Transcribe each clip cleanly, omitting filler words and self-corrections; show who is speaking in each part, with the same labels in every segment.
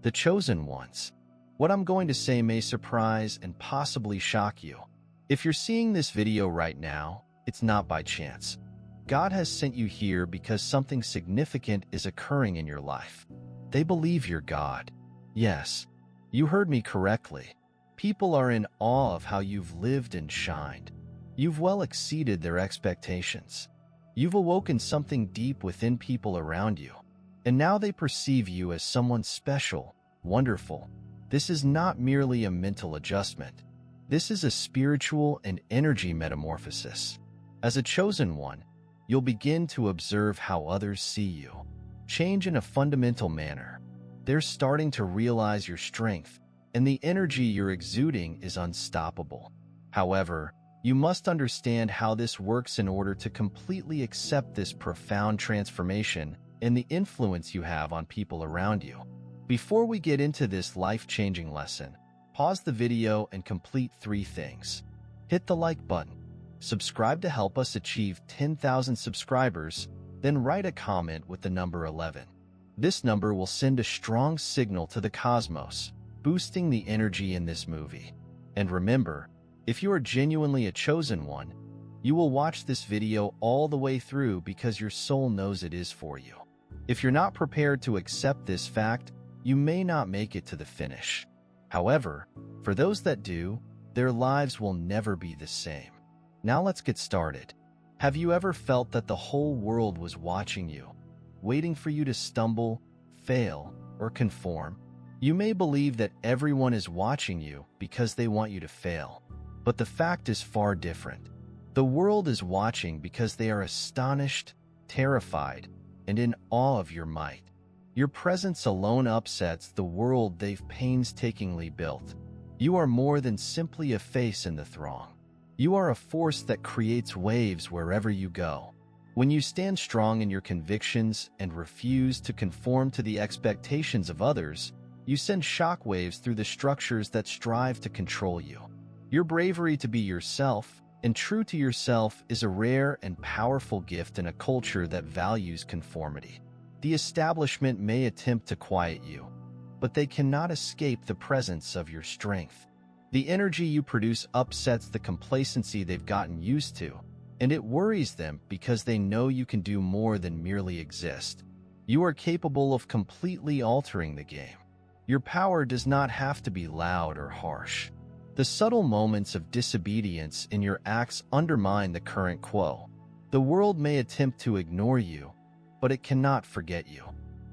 Speaker 1: the chosen ones. What I'm going to say may surprise and possibly shock you. If you're seeing this video right now, it's not by chance. God has sent you here because something significant is occurring in your life. They believe you're God. Yes, you heard me correctly. People are in awe of how you've lived and shined. You've well exceeded their expectations. You've awoken something deep within people around you, and now they perceive you as someone special, wonderful. This is not merely a mental adjustment. This is a spiritual and energy metamorphosis. As a chosen one, you'll begin to observe how others see you. Change in a fundamental manner. They're starting to realize your strength, and the energy you're exuding is unstoppable. However, you must understand how this works in order to completely accept this profound transformation and the influence you have on people around you. Before we get into this life-changing lesson, pause the video and complete 3 things. Hit the like button. Subscribe to help us achieve 10,000 subscribers, then write a comment with the number 11. This number will send a strong signal to the cosmos, boosting the energy in this movie. And remember, if you are genuinely a chosen one, you will watch this video all the way through because your soul knows it is for you. If you're not prepared to accept this fact, you may not make it to the finish. However, for those that do, their lives will never be the same. Now let's get started. Have you ever felt that the whole world was watching you, waiting for you to stumble, fail, or conform? You may believe that everyone is watching you because they want you to fail, but the fact is far different. The world is watching because they are astonished, terrified, and in awe of your might. Your presence alone upsets the world they've painstakingly built. You are more than simply a face in the throng. You are a force that creates waves wherever you go. When you stand strong in your convictions and refuse to conform to the expectations of others, you send shockwaves through the structures that strive to control you. Your bravery to be yourself and true to yourself is a rare and powerful gift in a culture that values conformity. The establishment may attempt to quiet you, but they cannot escape the presence of your strength. The energy you produce upsets the complacency they've gotten used to, and it worries them because they know you can do more than merely exist. You are capable of completely altering the game. Your power does not have to be loud or harsh. The subtle moments of disobedience in your acts undermine the current quo. The world may attempt to ignore you, but it cannot forget you.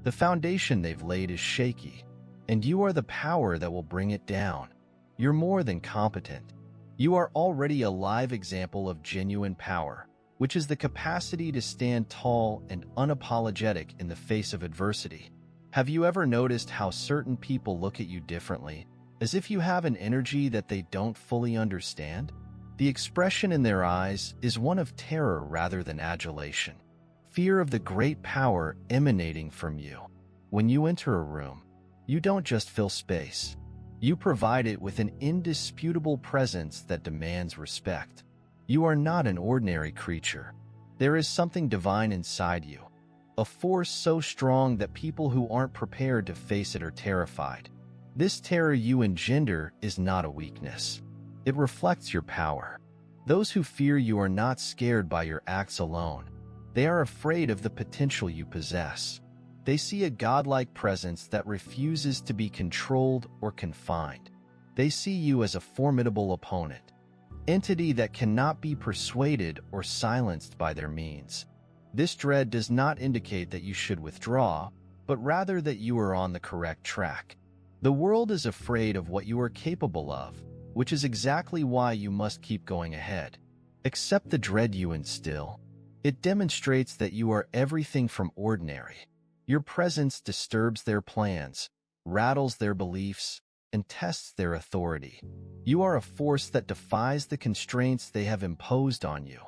Speaker 1: The foundation they've laid is shaky, and you are the power that will bring it down. You're more than competent. You are already a live example of genuine power, which is the capacity to stand tall and unapologetic in the face of adversity. Have you ever noticed how certain people look at you differently, as if you have an energy that they don't fully understand? The expression in their eyes is one of terror rather than adulation. Fear of the great power emanating from you. When you enter a room, you don't just fill space. You provide it with an indisputable presence that demands respect. You are not an ordinary creature. There is something divine inside you, a force so strong that people who aren't prepared to face it are terrified. This terror you engender is not a weakness. It reflects your power. Those who fear you are not scared by your acts alone. They are afraid of the potential you possess. They see a godlike presence that refuses to be controlled or confined. They see you as a formidable opponent, entity that cannot be persuaded or silenced by their means. This dread does not indicate that you should withdraw, but rather that you are on the correct track. The world is afraid of what you are capable of, which is exactly why you must keep going ahead. Accept the dread you instill. It demonstrates that you are everything from ordinary. Your presence disturbs their plans, rattles their beliefs, and tests their authority. You are a force that defies the constraints they have imposed on you,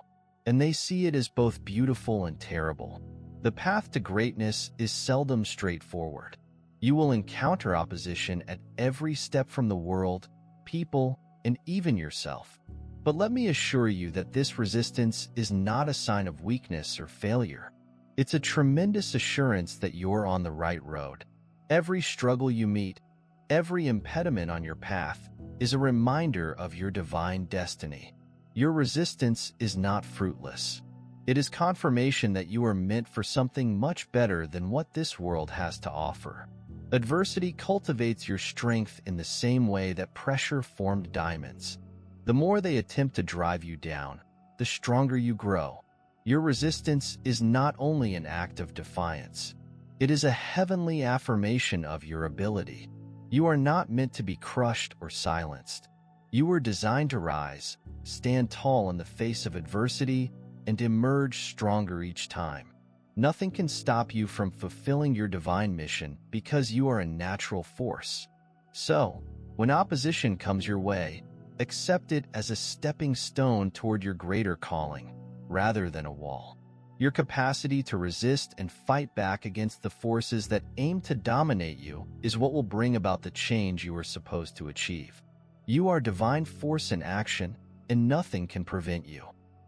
Speaker 1: and they see it as both beautiful and terrible. The path to greatness is seldom straightforward. You will encounter opposition at every step from the world, people, and even yourself. But let me assure you that this resistance is not a sign of weakness or failure. It's a tremendous assurance that you're on the right road. Every struggle you meet, every impediment on your path, is a reminder of your divine destiny. Your resistance is not fruitless. It is confirmation that you are meant for something much better than what this world has to offer. Adversity cultivates your strength in the same way that pressure formed diamonds. The more they attempt to drive you down, the stronger you grow. Your resistance is not only an act of defiance, it is a heavenly affirmation of your ability. You are not meant to be crushed or silenced. You were designed to rise, stand tall in the face of adversity, and emerge stronger each time. Nothing can stop you from fulfilling your divine mission because you are a natural force. So, when opposition comes your way, accept it as a stepping stone toward your greater calling, rather than a wall. Your capacity to resist and fight back against the forces that aim to dominate you is what will bring about the change you are supposed to achieve. You are divine force in action, and nothing can prevent you.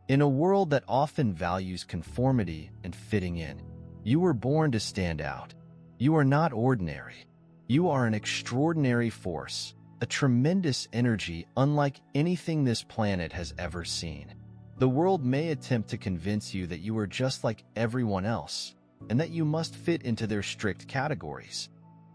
Speaker 1: In a world that often values conformity and fitting in, you were born to stand out. You are not ordinary. You are an extraordinary force, a tremendous energy unlike anything this planet has ever seen. The world may attempt to convince you that you are just like everyone else, and that you must fit into their strict categories.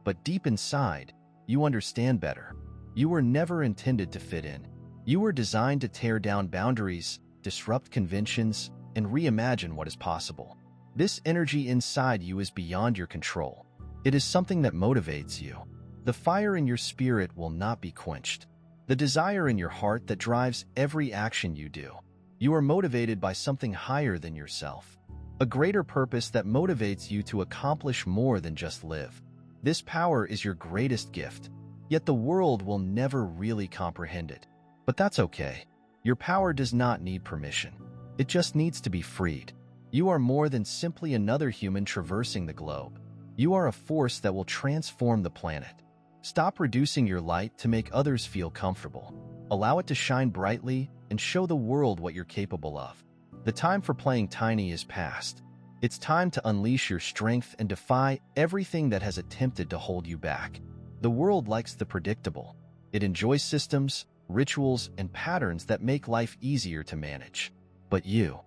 Speaker 1: But deep inside, you understand better. You were never intended to fit in. You were designed to tear down boundaries, disrupt conventions, and reimagine what is possible. This energy inside you is beyond your control. It is something that motivates you. The fire in your spirit will not be quenched. The desire in your heart that drives every action you do. You are motivated by something higher than yourself. A greater purpose that motivates you to accomplish more than just live. This power is your greatest gift, yet the world will never really comprehend it. But that's okay. Your power does not need permission. It just needs to be freed. You are more than simply another human traversing the globe. You are a force that will transform the planet. Stop reducing your light to make others feel comfortable. Allow it to shine brightly and show the world what you're capable of. The time for playing tiny is past. It's time to unleash your strength and defy everything that has attempted to hold you back. The world likes the predictable. It enjoys systems, rituals, and patterns that make life easier to manage. But you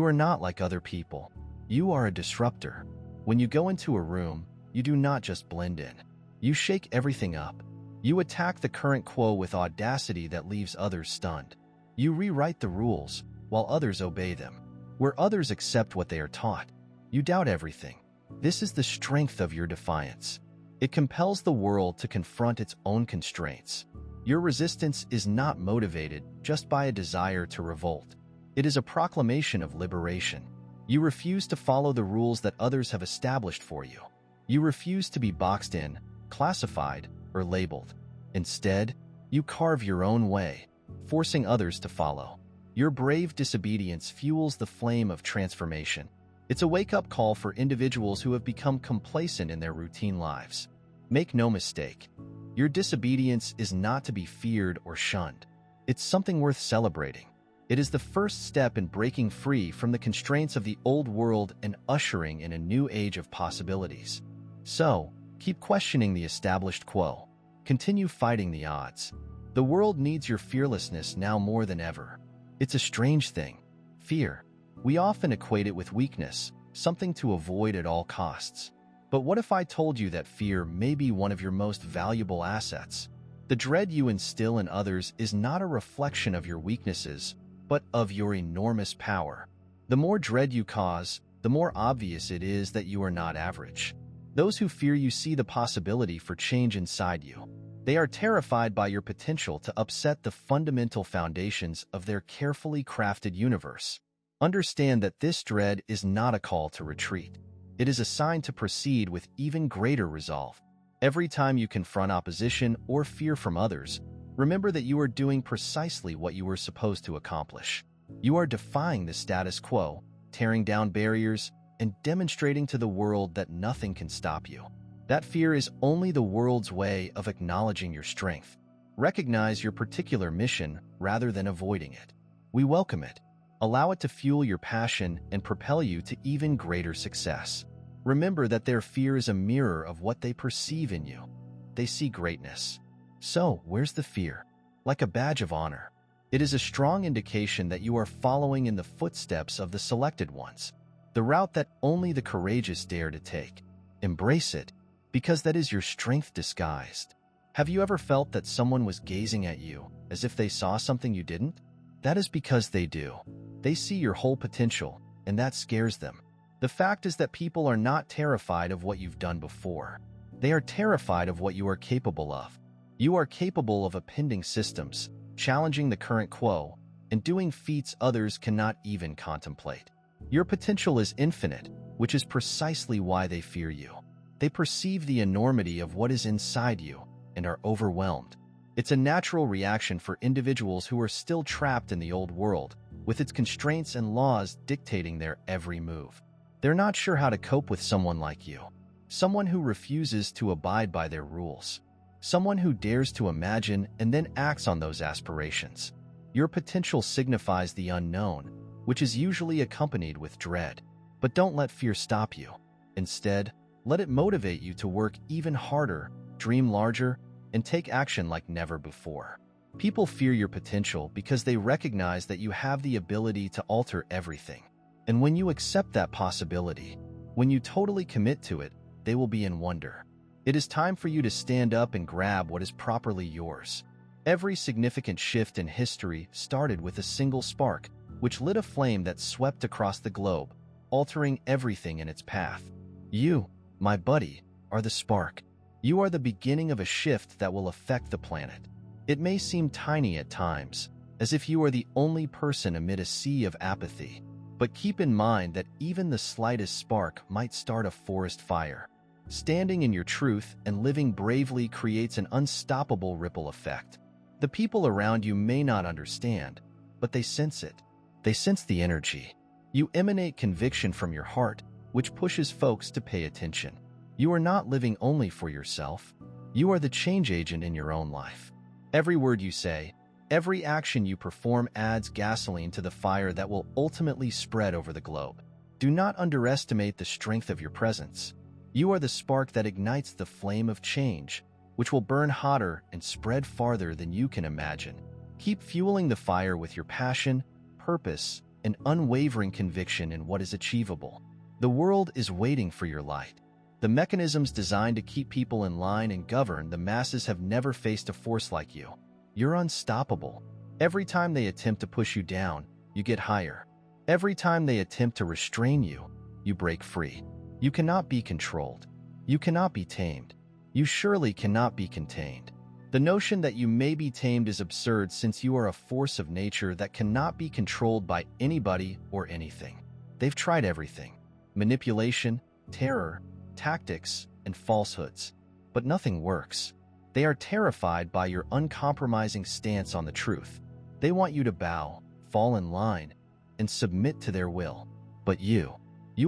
Speaker 1: are not like other people. You are a disruptor. When you go into a room, you do not just blend in. You shake everything up. You attack the current quo with audacity that leaves others stunned. You rewrite the rules, while others obey them. Where others accept what they are taught, you doubt everything. This is the strength of your defiance. It compels the world to confront its own constraints. Your resistance is not motivated just by a desire to revolt. It is a proclamation of liberation. You refuse to follow the rules that others have established for you. You refuse to be boxed in, classified, or labeled. Instead, you carve your own way, forcing others to follow. Your brave disobedience fuels the flame of transformation. It's a wake-up call for individuals who have become complacent in their routine lives. Make no mistake, your disobedience is not to be feared or shunned. It's something worth celebrating. It is the first step in breaking free from the constraints of the old world and ushering in a new age of possibilities. So, keep questioning the established quo. Continue fighting the odds. The world needs your fearlessness now more than ever. It's a strange thing. Fear. We often equate it with weakness, something to avoid at all costs. But what if I told you that fear may be one of your most valuable assets? The dread you instill in others is not a reflection of your weaknesses, but of your enormous power. The more dread you cause, the more obvious it is that you are not average. Those who fear you see the possibility for change inside you. They are terrified by your potential to upset the fundamental foundations of their carefully crafted universe. Understand that this dread is not a call to retreat. It is a sign to proceed with even greater resolve. Every time you confront opposition or fear from others, remember that you are doing precisely what you were supposed to accomplish. You are defying the status quo, tearing down barriers, and demonstrating to the world that nothing can stop you. That fear is only the world's way of acknowledging your strength. Recognize your particular mission rather than avoiding it. We welcome it. Allow it to fuel your passion and propel you to even greater success. Remember that their fear is a mirror of what they perceive in you. They see greatness. So, where's the fear? Like a badge of honor. It is a strong indication that you are following in the footsteps of the selected ones, the route that only the courageous dare to take. Embrace it, because that is your strength disguised. Have you ever felt that someone was gazing at you as if they saw something you didn't? That is because they do. They see your whole potential, and that scares them. The fact is that people are not terrified of what you've done before. They are terrified of what you are capable of. You are capable of upending systems, challenging the current quo, and doing feats others cannot even contemplate. Your potential is infinite, which is precisely why they fear you. They perceive the enormity of what is inside you and are overwhelmed. It's a natural reaction for individuals who are still trapped in the old world, with its constraints and laws dictating their every move. They're not sure how to cope with someone like you, someone who refuses to abide by their rules, someone who dares to imagine and then acts on those aspirations. Your potential signifies the unknown, which is usually accompanied with dread. But don't let fear stop you. Instead, let it motivate you to work even harder, dream larger, and take action like never before. People fear your potential because they recognize that you have the ability to alter everything. And when you accept that possibility, when you totally commit to it, they will be in wonder. It is time for you to stand up and grab what is properly yours. Every significant shift in history started with a single spark, which lit a flame that swept across the globe, altering everything in its path. You, my buddy, are the spark. You are the beginning of a shift that will affect the planet. It may seem tiny at times, as if you are the only person amid a sea of apathy, but keep in mind that even the slightest spark might start a forest fire. Standing in your truth and living bravely creates an unstoppable ripple effect. The people around you may not understand, but they sense it. They sense the energy. You emanate conviction from your heart, which pushes folks to pay attention. You are not living only for yourself. You are the change agent in your own life. Every word you say, every action you perform adds gasoline to the fire that will ultimately spread over the globe. Do not underestimate the strength of your presence. You are the spark that ignites the flame of change, which will burn hotter and spread farther than you can imagine. Keep fueling the fire with your passion, purpose, and unwavering conviction in what is achievable. The world is waiting for your light. The mechanisms designed to keep people in line and govern the masses have never faced a force like you. You're unstoppable. Every time they attempt to push you down, you get higher. Every time they attempt to restrain you, you break free. You cannot be controlled. You cannot be tamed. You surely cannot be contained. The notion that you may be tamed is absurd, since you are a force of nature that cannot be controlled by anybody or anything. They've tried everything: manipulation, terror, tactics, and falsehoods. But nothing works. They are terrified by your uncompromising stance on the truth. They want you to bow, fall in line, and submit to their will. But you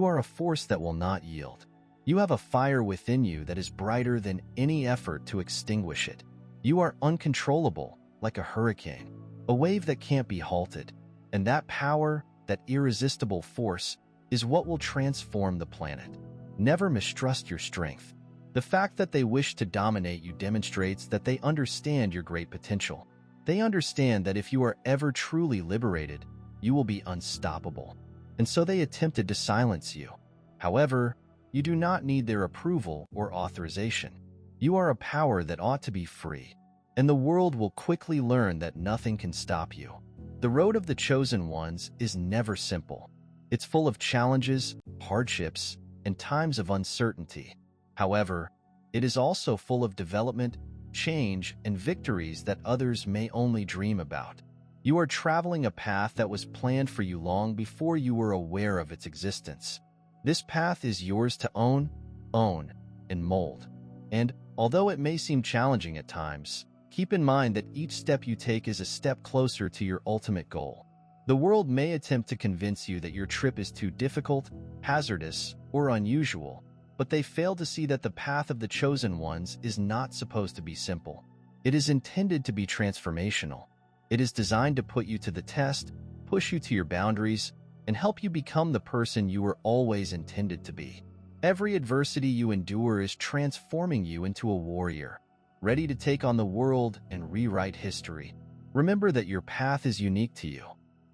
Speaker 1: are a force that will not yield. You have a fire within you that is brighter than any effort to extinguish it. You are uncontrollable, like a hurricane, a wave that can't be halted. And that power, that irresistible force, is what will transform the planet. Never mistrust your strength. The fact that they wish to dominate you demonstrates that they understand your great potential. They understand that if you are ever truly liberated, you will be unstoppable. And so they attempted to silence you. However, you do not need their approval or authorization. You are a power that ought to be free, and the world will quickly learn that nothing can stop you. The road of the chosen ones is never simple. It's full of challenges, hardships, and times of uncertainty. However, it is also full of development, change, and victories that others may only dream about. You are traveling a path that was planned for you long before you were aware of its existence. This path is yours to own, and mold. And although it may seem challenging at times, keep in mind that each step you take is a step closer to your ultimate goal. The world may attempt to convince you that your trip is too difficult, hazardous, or unusual, but they fail to see that the path of the chosen ones is not supposed to be simple. It is intended to be transformational. It is designed to put you to the test, push you to your boundaries, and help you become the person you were always intended to be. Every adversity you endure is transforming you into a warrior, ready to take on the world and rewrite history. Remember that your path is unique to you.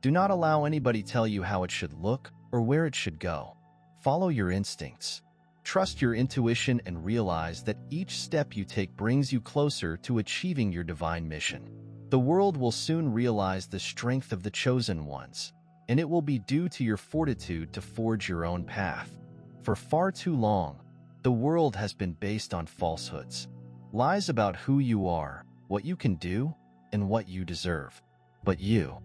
Speaker 1: Do not allow anybody tell you how it should look or where it should go. Follow your instincts. Trust your intuition and realize that each step you take brings you closer to achieving your divine mission. The world will soon realize the strength of the chosen ones, and it will be due to your fortitude to forge your own path. For far too long, the world has been based on falsehoods, lies about who you are, what you can do, and what you deserve. But you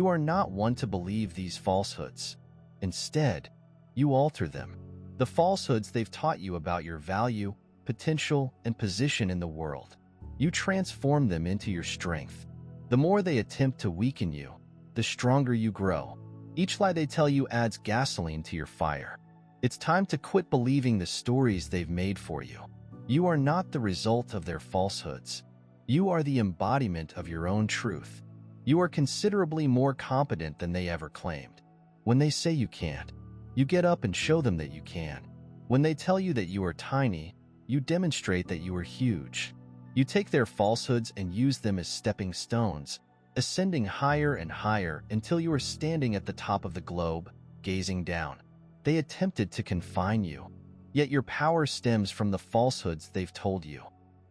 Speaker 1: are not one to believe these falsehoods. Instead, you alter them. The falsehoods they've taught you about your value, potential, and position in the world. You transform them into your strength. The more they attempt to weaken you, the stronger you grow. Each lie they tell you adds gasoline to your fire. It's time to quit believing the stories they've made for you. You are not the result of their falsehoods. You are the embodiment of your own truth. You are considerably more competent than they ever claimed. When they say you can't, you get up and show them that you can. When they tell you that you are tiny, you demonstrate that you are huge. You take their falsehoods and use them as stepping stones, ascending higher and higher until you are standing at the top of the globe, gazing down. They attempted to confine you, yet your power stems from the falsehoods they've told you.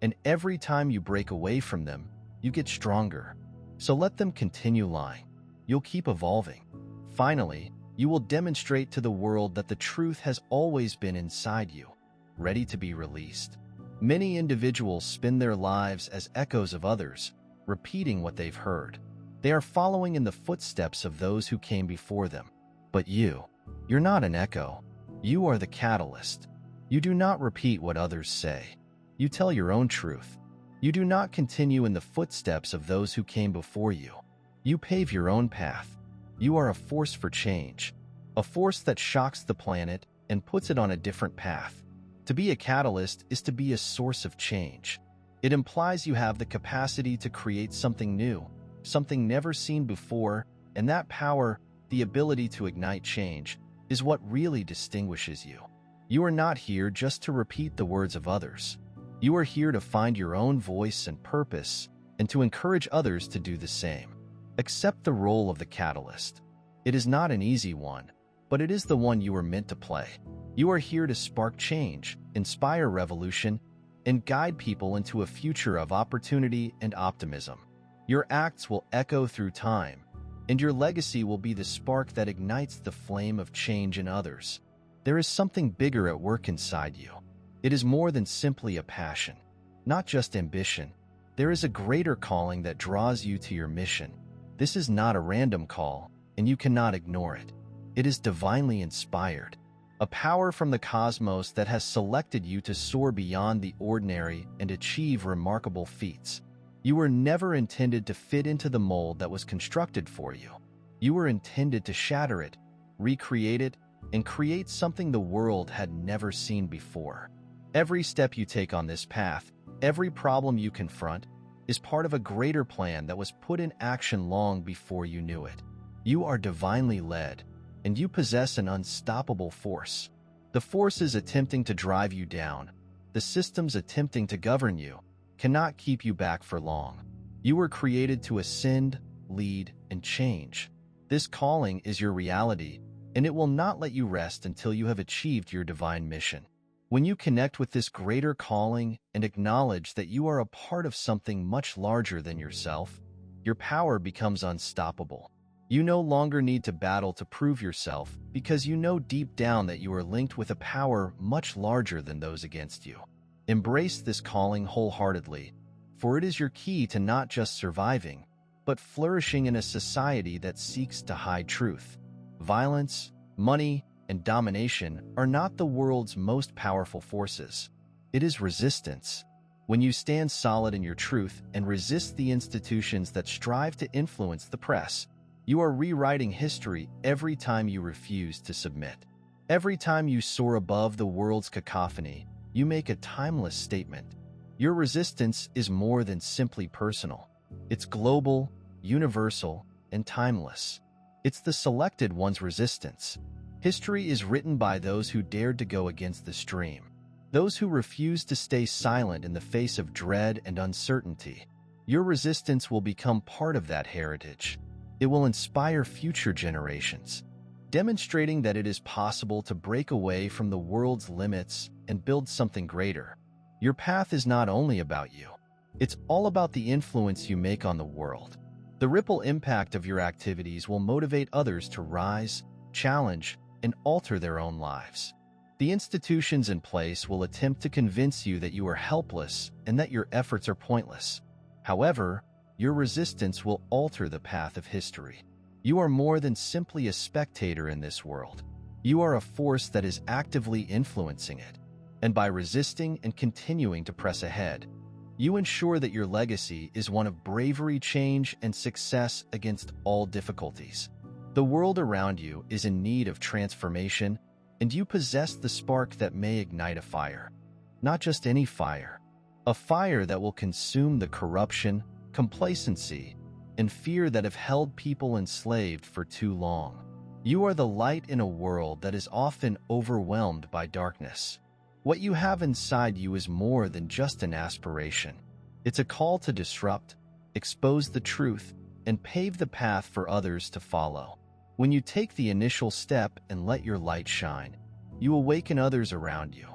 Speaker 1: And every time you break away from them, you get stronger. So let them continue lying. You'll keep evolving. Finally, you will demonstrate to the world that the truth has always been inside you, ready to be released. Many individuals spend their lives as echoes of others, repeating what they've heard. They are following in the footsteps of those who came before them. But you're not an echo. You are the catalyst. You do not repeat what others say. You tell your own truth. You do not continue in the footsteps of those who came before you. You pave your own path. You are a force for change, a force that shocks the planet and puts it on a different path. To be a catalyst is to be a source of change. It implies you have the capacity to create something new, something never seen before, and that power, the ability to ignite change, is what really distinguishes you. You are not here just to repeat the words of others. You are here to find your own voice and purpose and to encourage others to do the same. Accept the role of the catalyst. It is not an easy one, but it is the one you are meant to play. You are here to spark change, inspire revolution, and guide people into a future of opportunity and optimism. Your acts will echo through time, and your legacy will be the spark that ignites the flame of change in others. There is something bigger at work inside you. It is more than simply a passion, not just ambition. There is a greater calling that draws you to your mission. This is not a random call, and you cannot ignore it. It is divinely inspired, a power from the cosmos that has selected you to soar beyond the ordinary and achieve remarkable feats. You were never intended to fit into the mold that was constructed for you. You were intended to shatter it, recreate it, and create something the world had never seen before. Every step you take on this path, every problem you confront, is part of a greater plan that was put in action long before you knew it. You are divinely led, and you possess an unstoppable force. The forces attempting to drive you down, the systems attempting to govern you, cannot keep you back for long. You were created to ascend, lead, and change. This calling is your reality, and it will not let you rest until you have achieved your divine mission. When you connect with this greater calling and acknowledge that you are a part of something much larger than yourself, your power becomes unstoppable. You no longer need to battle to prove yourself because you know deep down that you are linked with a power much larger than those against you. Embrace this calling wholeheartedly, for it is your key to not just surviving, but flourishing in a society that seeks to hide truth. Violence, money, and domination are not the world's most powerful forces. It is resistance. When you stand solid in your truth and resist the institutions that strive to influence the press, you are rewriting history every time you refuse to submit. Every time you soar above the world's cacophony, you make a timeless statement. Your resistance is more than simply personal. It's global, universal, and timeless. It's the selected one's resistance. History is written by those who dared to go against the stream, those who refused to stay silent in the face of dread and uncertainty. Your resistance will become part of that heritage. It will inspire future generations, demonstrating that it is possible to break away from the world's limits and build something greater. Your path is not only about you. It's all about the influence you make on the world. The ripple impact of your activities will motivate others to rise, challenge, and alter their own lives. The institutions in place will attempt to convince you that you are helpless and that your efforts are pointless. However, your resistance will alter the path of history. You are more than simply a spectator in this world. You are a force that is actively influencing it. And by resisting and continuing to press ahead, you ensure that your legacy is one of bravery, change, and success against all difficulties. The world around you is in need of transformation, and you possess the spark that may ignite a fire. Not just any fire. A fire that will consume the corruption, complacency, and fear that have held people enslaved for too long. You are the light in a world that is often overwhelmed by darkness. What you have inside you is more than just an aspiration. It's a call to disrupt, expose the truth, and pave the path for others to follow. When you take the initial step and let your light shine, you awaken others around you.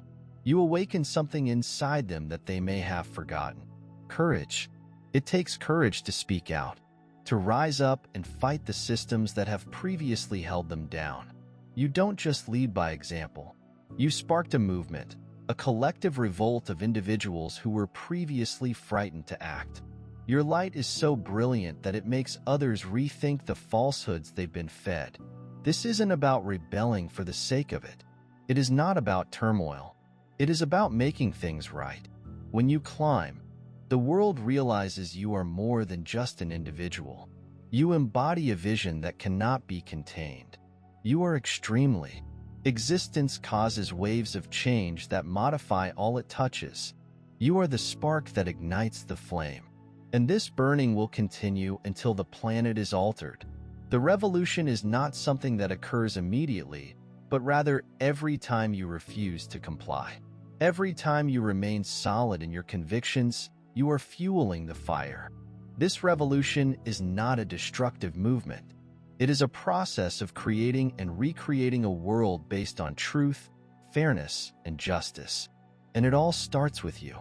Speaker 1: You awaken something inside them that they may have forgotten. Courage. It takes courage to speak out, to rise up and fight the systems that have previously held them down. You don't just lead by example. You sparked a movement, a collective revolt of individuals who were previously frightened to act. Your light is so brilliant that it makes others rethink the falsehoods they've been fed. This isn't about rebelling for the sake of it. It is not about turmoil. It is about making things right. When you climb, the world realizes you are more than just an individual. You embody a vision that cannot be contained. You are extremely. Existence causes waves of change that modify all it touches. You are the spark that ignites the flame. And this burning will continue until the planet is altered. The revolution is not something that occurs immediately, but rather every time you refuse to comply. Every time you remain solid in your convictions, you are fueling the fire. This revolution is not a destructive movement. It is a process of creating and recreating a world based on truth, fairness, and justice. And it all starts with you.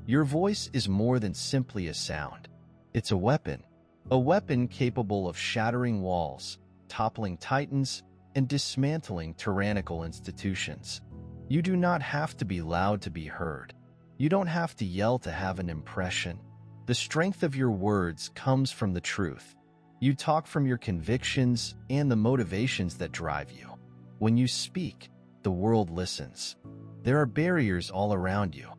Speaker 1: Your voice is more than simply a sound. It's a weapon capable of shattering walls, toppling titans, and dismantling tyrannical institutions. You do not have to be loud to be heard. You don't have to yell to have an impression. The strength of your words comes from the truth. You talk from your convictions and the motivations that drive you. When you speak, the world listens. There are barriers all around you.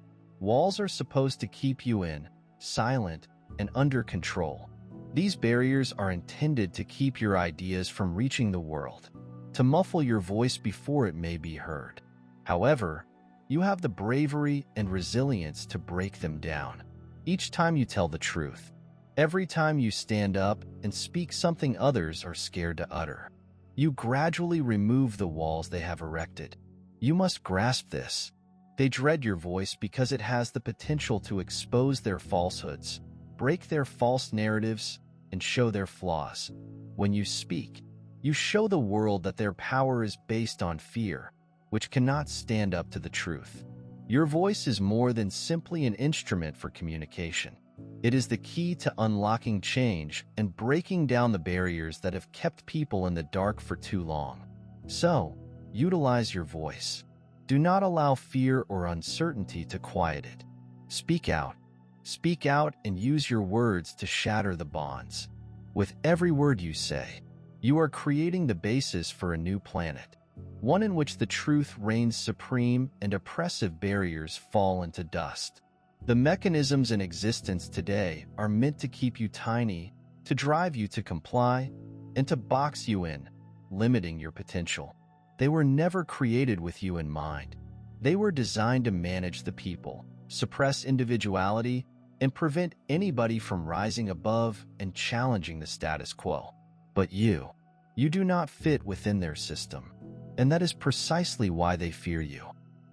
Speaker 1: Walls are supposed to keep you in, silent, and under control. These barriers are intended to keep your ideas from reaching the world, to muffle your voice before it may be heard. However, you have the bravery and resilience to break them down. Each time you tell the truth, every time you stand up and speak something others are scared to utter, you gradually remove the walls they have erected. You must grasp this. They dread your voice because it has the potential to expose their falsehoods, break their false narratives, and show their flaws. When you speak, you show the world that their power is based on fear, which cannot stand up to the truth. Your voice is more than simply an instrument for communication. It is the key to unlocking change and breaking down the barriers that have kept people in the dark for too long. So, utilize your voice. Do not allow fear or uncertainty to quiet it. Speak out. Speak out and use your words to shatter the bonds. With every word you say, you are creating the basis for a new planet, one in which the truth reigns supreme and oppressive barriers fall into dust. The mechanisms in existence today are meant to keep you tiny, to drive you to comply, and to box you in, limiting your potential. They were never created with you in mind. They were designed to manage the people, suppress individuality, and prevent anybody from rising above and challenging the status quo. But you do not fit within their system. And that is precisely why they fear you.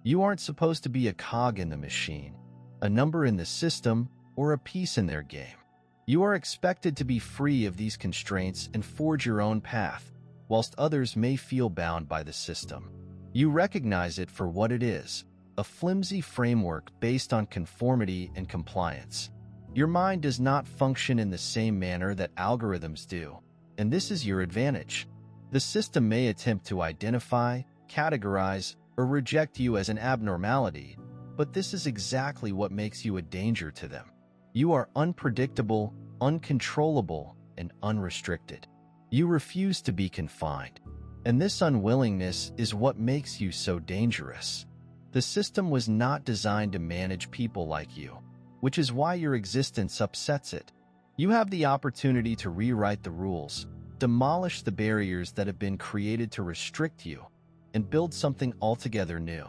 Speaker 1: You aren't supposed to be a cog in the machine, a number in the system, or a piece in their game. You are expected to be free of these constraints and forge your own path, whilst others may feel bound by the system. You recognize it for what it is, a flimsy framework based on conformity and compliance. Your mind does not function in the same manner that algorithms do, and this is your advantage. The system may attempt to identify, categorize, or reject you as an abnormality, but this is exactly what makes you a danger to them. You are unpredictable, uncontrollable, and unrestricted. You refuse to be confined, and this unwillingness is what makes you so dangerous. The system was not designed to manage people like you, which is why your existence upsets it. You have the opportunity to rewrite the rules, demolish the barriers that have been created to restrict you, and build something altogether new.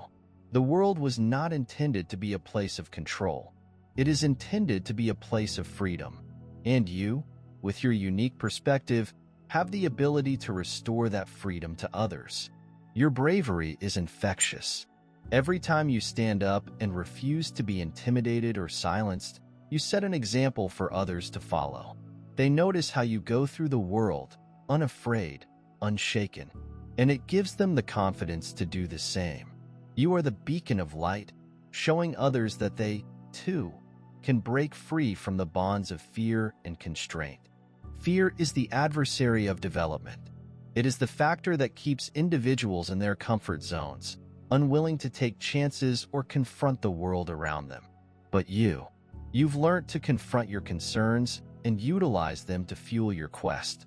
Speaker 1: The world was not intended to be a place of control. It is intended to be a place of freedom. And you, with your unique perspective, have the ability to restore that freedom to others. Your bravery is infectious. Every time you stand up and refuse to be intimidated or silenced, you set an example for others to follow. They notice how you go through the world, unafraid, unshaken, and it gives them the confidence to do the same. You are the beacon of light, showing others that they, too, can break free from the bonds of fear and constraint. Fear is the adversary of development. It is the factor that keeps individuals in their comfort zones, unwilling to take chances or confront the world around them. But you've learned to confront your concerns and utilize them to fuel your quest.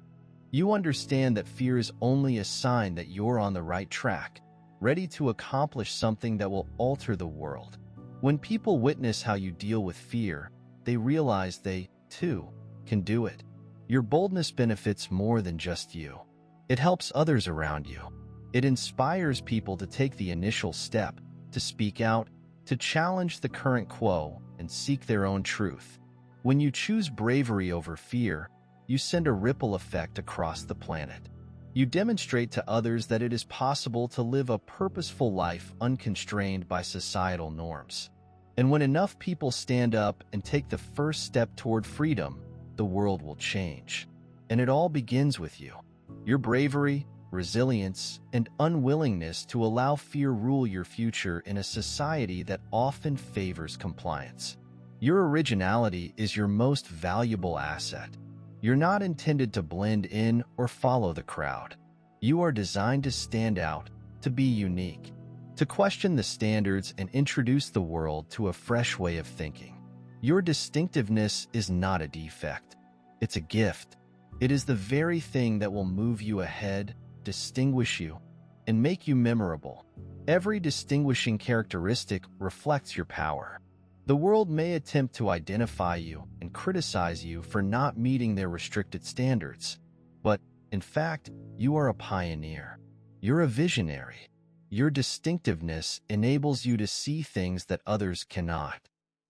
Speaker 1: You understand that fear is only a sign that you're on the right track, ready to accomplish something that will alter the world. When people witness how you deal with fear, they realize they, too, can do it. Your boldness benefits more than just you. It helps others around you. It inspires people to take the initial step, to speak out, to challenge the current quo, and seek their own truth. When you choose bravery over fear, you send a ripple effect across the planet. You demonstrate to others that it is possible to live a purposeful life unconstrained by societal norms. And when enough people stand up and take the first step toward freedom, the world will change. And it all begins with you. Your bravery, resilience, and unwillingness to allow fear rule your future in a society that often favors compliance. Your originality is your most valuable asset. You're not intended to blend in or follow the crowd. You are designed to stand out, to be unique, to question the standards and introduce the world to a fresh way of thinking. Your distinctiveness is not a defect. It's a gift. It is the very thing that will move you ahead, distinguish you, and make you memorable. Every distinguishing characteristic reflects your power. The world may attempt to identify you and criticize you for not meeting their restricted standards. But, in fact, you are a pioneer. You're a visionary. Your distinctiveness enables you to see things that others cannot.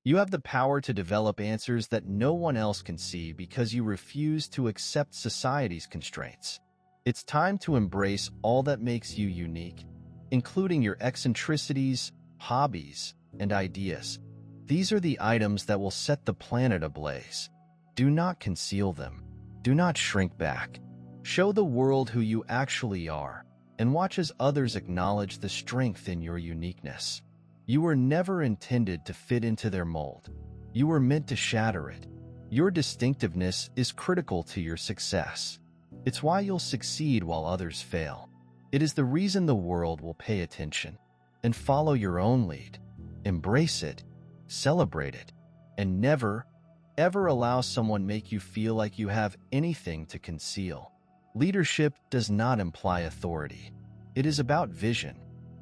Speaker 1: You have the power to develop answers that no one else can see because you refuse to accept society's constraints. It's time to embrace all that makes you unique, including your eccentricities, hobbies, and ideas. These are the items that will set the planet ablaze. Do not conceal them. Do not shrink back. Show the world who you actually are, and watch as others acknowledge the strength in your uniqueness. You were never intended to fit into their mold. You were meant to shatter it. Your distinctiveness is critical to your success. It's why you'll succeed while others fail. It is the reason the world will pay attention. And follow your own lead. Embrace it. Celebrate it, and never, ever allow someone make you feel like you have anything to conceal. Leadership does not imply authority. It is about vision.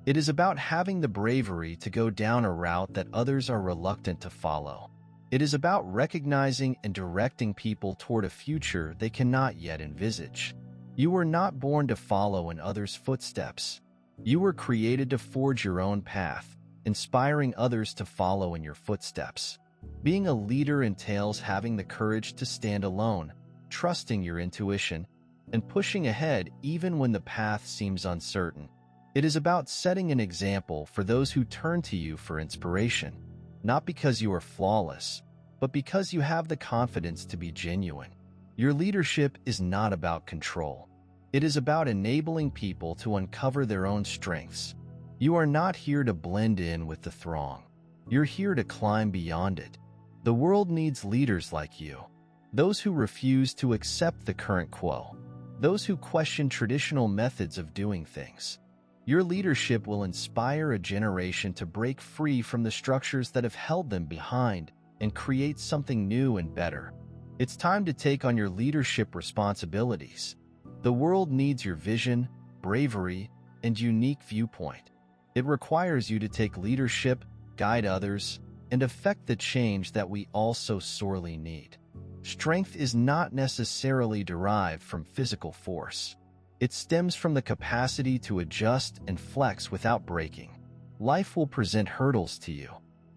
Speaker 1: It is about having the bravery to go down a route that others are reluctant to follow. It is about recognizing and directing people toward a future they cannot yet envisage. You were not born to follow in others' footsteps. You were created to forge your own path, inspiring others to follow in your footsteps. Being a leader entails having the courage to stand alone, trusting your intuition, and pushing ahead even when the path seems uncertain. It is about setting an example for those who turn to you for inspiration, not because you are flawless, but because you have the confidence to be genuine. Your leadership is not about control. It is about enabling people to uncover their own strengths. You are not here to blend in with the throng. You're here to climb beyond it. The world needs leaders like you, those who refuse to accept the current quo, those who question traditional methods of doing things. Your leadership will inspire a generation to break free from the structures that have held them behind and create something new and better. It's time to take on your leadership responsibilities. The world needs your vision, bravery, and unique viewpoint. It requires you to take leadership, guide others, and affect the change that we all so sorely need. Strength is not necessarily derived from physical force. It stems from the capacity to adjust and flex without breaking. Life will present hurdles to you,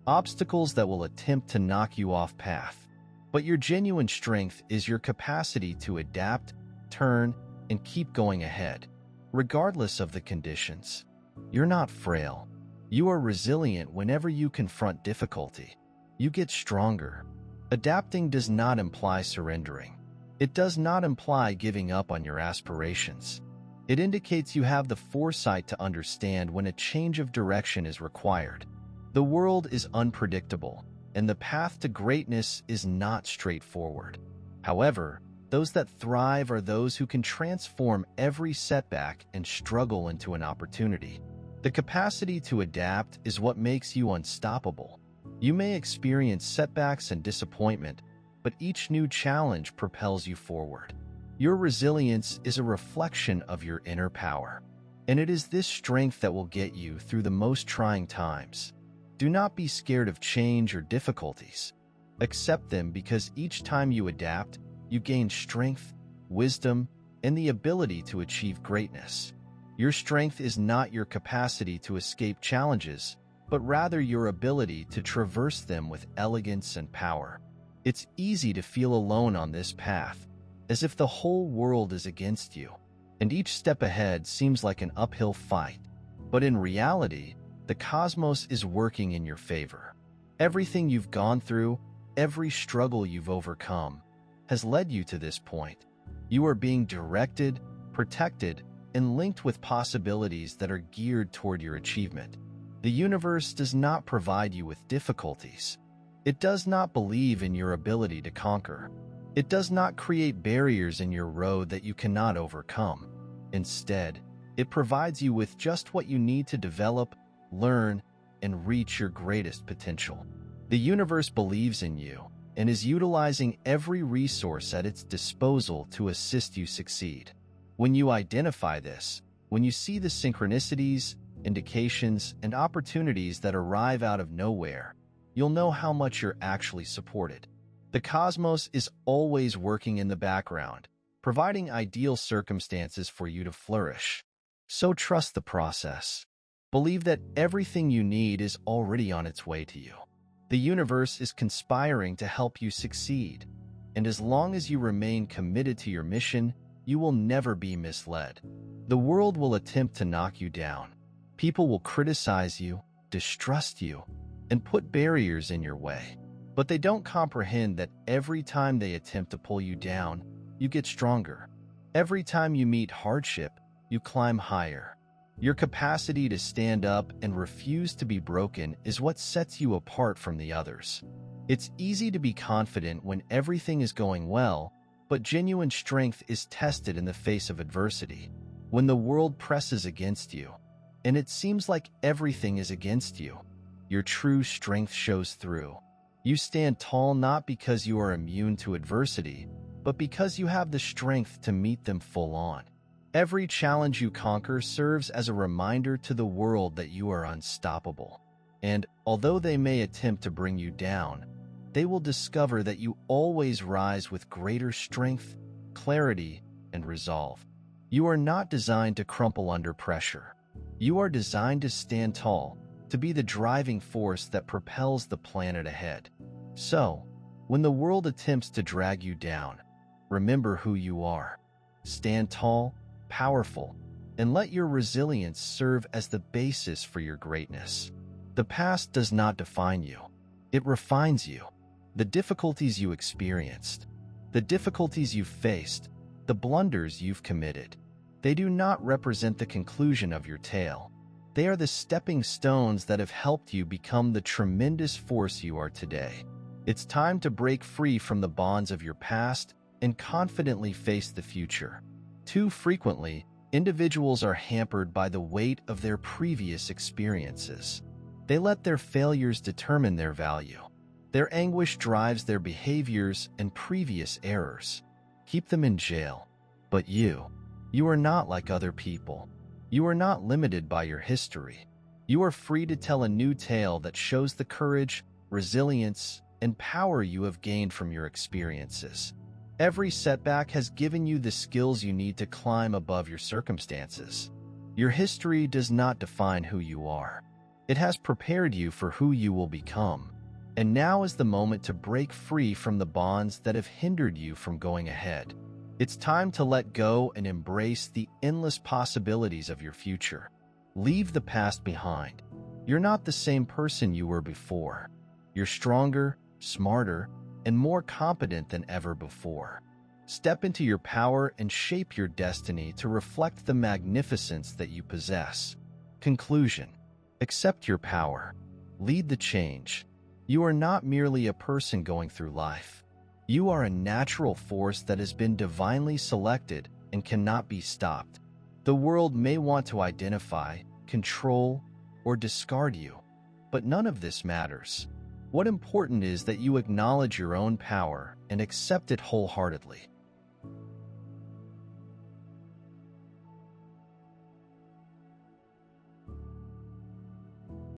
Speaker 1: obstacles that will attempt to knock you off path. But your genuine strength is your capacity to adapt, turn, and keep going ahead, regardless of the conditions. You're not frail. You are resilient whenever you confront difficulty. You get stronger. Adapting does not imply surrendering. It does not imply giving up on your aspirations. It indicates you have the foresight to understand when a change of direction is required. The world is unpredictable, and the path to greatness is not straightforward. However, those that thrive are those who can transform every setback and struggle into an opportunity. The capacity to adapt is what makes you unstoppable. You may experience setbacks and disappointment, but each new challenge propels you forward. Your resilience is a reflection of your inner power, and it is this strength that will get you through the most trying times. Do not be scared of change or difficulties. Accept them, because each time you adapt, you gain strength, wisdom, and the ability to achieve greatness. Your strength is not your capacity to escape challenges, but rather your ability to traverse them with elegance and power. It's easy to feel alone on this path, as if the whole world is against you, and each step ahead seems like an uphill fight. But in reality, the cosmos is working in your favor. Everything you've gone through, every struggle you've overcome, has led you to this point. You are being directed, protected, and linked with possibilities that are geared toward your achievement. The universe does not provide you with difficulties. It does not believe in your ability to conquer. It does not create barriers in your road that you cannot overcome. Instead, it provides you with just what you need to develop, learn, and reach your greatest potential. The universe believes in you and is utilizing every resource at its disposal to assist you succeed. When you identify this, when you see the synchronicities, indications, and opportunities that arrive out of nowhere, you'll know how much you're actually supported. The cosmos is always working in the background, providing ideal circumstances for you to flourish. So trust the process. Believe that everything you need is already on its way to you. The universe is conspiring to help you succeed, and as long as you remain committed to your mission, you will never be misled. The world will attempt to knock you down. People will criticize you, distrust you, and put barriers in your way. But they don't comprehend that every time they attempt to pull you down, you get stronger. Every time you meet hardship, you climb higher. Your capacity to stand up and refuse to be broken is what sets you apart from the others. It's easy to be confident when everything is going well, but genuine strength is tested in the face of adversity. When the world presses against you, and it seems like everything is against you, your true strength shows through. You stand tall not because you are immune to adversity, but because you have the strength to meet them full on. Every challenge you conquer serves as a reminder to the world that you are unstoppable. And although they may attempt to bring you down, they will discover that you always rise with greater strength, clarity, and resolve. You are not designed to crumple under pressure. You are designed to stand tall, to be the driving force that propels the planet ahead. So, when the world attempts to drag you down, remember who you are. Stand tall, powerful, and let your resilience serve as the basis for your greatness. The past does not define you. It refines you. The difficulties you experienced, the difficulties you've faced, the blunders you've committed, they do not represent the conclusion of your tale. They are the stepping stones that have helped you become the tremendous force you are today. It's time to break free from the bonds of your past and confidently face the future. Too frequently, individuals are hampered by the weight of their previous experiences. They let their failures determine their value. Their anguish drives their behaviors and previous errors. Keep them in jail. But you are not like other people. You are not limited by your history. You are free to tell a new tale that shows the courage, resilience, and power you have gained from your experiences. Every setback has given you the skills you need to climb above your circumstances. Your history does not define who you are. It has prepared you for who you will become. And now is the moment to break free from the bonds that have hindered you from going ahead. It's time to let go and embrace the endless possibilities of your future. Leave the past behind. You're not the same person you were before. You're stronger, smarter, and more competent than ever before. Step into your power and shape your destiny to reflect the magnificence that you possess. Conclusion: accept your power. Lead the change. You are not merely a person going through life. You are a natural force that has been divinely selected and cannot be stopped. The world may want to identify, control, or discard you, but none of this matters. What's important is that you acknowledge your own power and accept it wholeheartedly.